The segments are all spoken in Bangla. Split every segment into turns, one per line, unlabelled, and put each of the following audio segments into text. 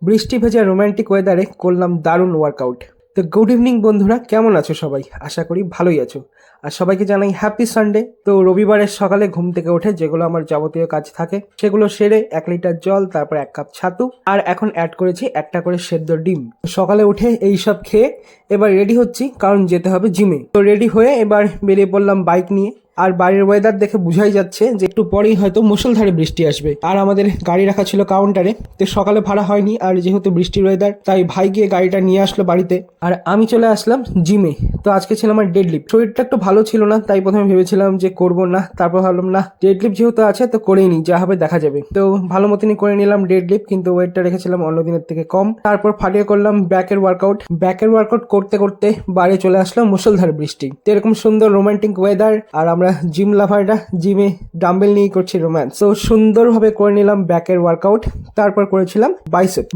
বৃষ্টি ভেজা রোমান্টিক ওয়েদারে করলাম দারুণ ওয়ার্কআউট। তো গুড ইভিনিং বন্ধুরা, কেমন আছো সবাই? আশা করি ভালোই আছো। আর সবাইকে জানাই হ্যাপি সানডে। তো রবিবারের সকালে ঘুম থেকে উঠে যেগুলো আমার যাবতীয় কাজ থাকে সেগুলো সেরে 1 লিটার জল, তারপর 1 কাপ ছাতু, আর এখন অ্যাড করেছি একটা করে সেদ্ধ ডিম। সকালে উঠে এই সব খেয়ে এবার রেডি হচ্ছি, কারণ যেতে হবে জিমে। তো রেডি হয়ে এবার বেরিয়ে পড়লাম বাইক নিয়ে। আর বাইরের ওয়েদার দেখে বোঝাই যাচ্ছে যে একটু পরেই হয়তো মুষলধারে বৃষ্টি আসবে। আর আমাদের গাড়ি রাখা ছিল কাউন্টারে, তো সকালে ভাড়া হয়নি, আর যেহেতু বৃষ্টির ওয়েদার তাই ভাই গিয়ে গাড়িটা নিয়ে আসলো বাড়িতে। আর আমি চলে আসলাম জিমে। তো আজকে ছিল আমার ডেডলিফট। শরীরটা একটু ভালো ছিল না, তাই প্রথমে ভেবেছিলাম যে করবো না, তারপর ভাবলাম না, ডেডলিফট যেহেতু আছে তো করেই নি, যা হবে দেখা যাবে। তো ভালো মতনই করে নিলাম ডেডলিফট, কিন্তু ওয়েটটা রেখেছিলাম অন্য দিনের থেকে কম। তারপর ফাটিয়ে করলাম ব্যাকের ওয়ার্কআউট। ব্যাকের ওয়ার্কআউট করতে করতে বাড়ি চলে আসলাম মুষলধারে বৃষ্টি। তো এরকম সুন্দর রোমান্টিক ওয়েদার, আর আমরা জিম লাভাররা জিমে ডাম্বেল নিয়ে করছি রোম্যান্স। তো সুন্দরভাবে করে নিলাম ব্যাকের ওয়ার্কআউট। তারপর করেছিলাম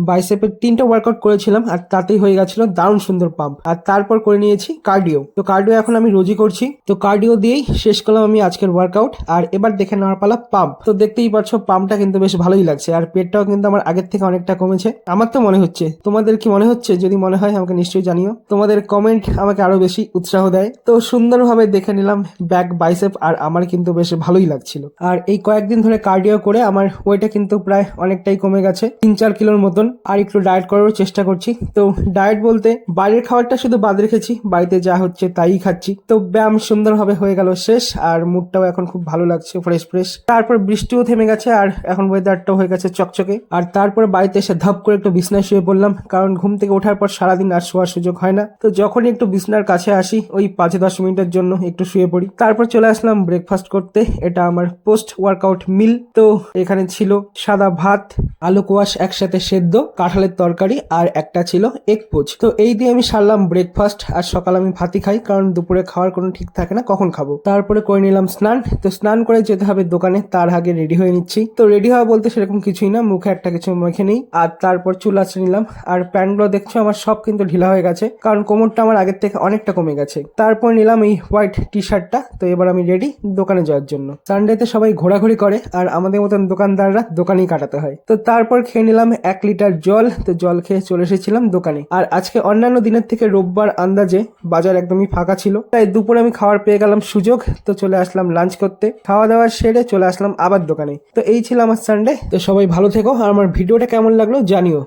বাইসেপের 3টে ওয়ার্কআউট করেছিলাম, আর তাতেই হয়ে গেছিল দারুণ সুন্দর পাম্প। আর তারপর করে নিয়েছি কার্ডিও। তো কার্ডিও এখন আমি রোজই করছি। তো কার্ডিও দিয়েই শেষ করলাম আমি আজকের ওয়ার্কআউট। আর এবার দেখে নেওয়ার পালা পাম্প। তো দেখতেই পাচ্ছ পাম্পটা কিন্তু বেশ ভালোই লাগছে, আর পেটটাও কিন্তু আমার আগের থেকে অনেকটা কমেছে। আমার তো মনে হচ্ছে, তোমাদের কি মনে হচ্ছে? যদি মনে হয় আমাকে নিশ্চয়ই জানিও, তোমাদের কমেন্ট আমাকে আরো বেশি উৎসাহ দেয়। তো সুন্দরভাবে দেখে নিলাম ব্যাক, বাইসেপ, আর আমার কিন্তু বেশ ভালোই লাগছিল। আর এই কয়েকদিন ধরে কার্ডিও করে আমার ওয়েটটা কিন্তু প্রায় অনেকটাই কমে গেছে, 3-4 কিলোর মতন। আর একটু ডায়েট করার চেষ্টা করছি। তো ডায়েট বলতে বাইরের খাবারটা শুধু বাদ রেখেছি, বাড়িতে যা হচ্ছে তাই খাচ্ছি। তো ব্যায়াম সুন্দরভাবে হয়ে গেল শেষ, আর মুডটাও এখন খুব ভালো লাগছে, ফ্রেশ। তারপর বৃষ্টিও থেমে গেছে, আর এখন ওয়েদারটাও হয়ে গেছে চকচকে। আর তারপর বাড়িতে এসে ধপ করে একটু বিছনায় শুয়ে পড়লাম, কারণ ঘুম থেকে ওঠার পর সারাদিন আর শোয়ার সুযোগ হয় না। তো যখনই একটু বিছনার কাছে আসি, ওই 5-10 মিনিটের জন্য একটু শুয়ে পড়ি। তারপর চলে আসলাম ব্রেকফাস্ট করতে। এটা আমার পোস্ট ওয়ার্কআউট মিল। তো এখানে ছিল সাদা ভাত, আলু কোয়াশ একসাথে সেদ্ধ, কাঁঠালের তরকারি, আর একটা ছিল এগ পোচ। তো এই দিয়ে আমি সারলাম ব্রেকফাস্ট। আর সকালে আমি ভাতই খাই, কারণ দুপুরে খাওয়ার কোনো ঠিক থাকে না কখন খাবো। তারপরে করে নিলাম স্নান। তো স্নান করে যেতে হবে দোকানে, তার আগে রেডি হয়ে নিচ্ছি। তো রেডি হওয়া বলতে সেরকম কিছুই না, মুখে একটা কিছু মেখে নেই, আর তারপর চুল আঁচড়ে নিলাম। আর প্যান্টগুলো দেখছো আমার সব কিন্তু ঢিলা হয়ে গেছে, কারণ কোমরটা আমার আগের থেকে অনেকটা কমে গেছে। তারপর নিলাম এই হোয়াইট টি শার্টটা। তো এবার আমি রেডি দোকানে যাওয়ার জন্য। সানডেতে সবাই ঘোরাঘুরি করে, আর আমাদের মতন দোকানদাররা দোকানেই কাটাতে হয়। তো তারপর খেয়ে নিলাম 1 লিটার জল। তো জল খেয়ে চলে এসেছিলাম দোকানে। আর আজকে অন্যান্য দিনের থেকে রোববার আন্দাজে বাজার একদমই ফাঁকা ছিল, তাই দুপুরে আমি খাওয়ার পেয়ে গেলাম সুযোগ। তো চলে আসলাম লাঞ্চ করতে। খাওয়া দাওয়া সেরে চলে আসলাম আবার দোকানে। তো এই ছিল আমার সানডে। তো সবাই ভালো থেকো, আর আমার ভিডিওটা কেমন লাগলো জানিও।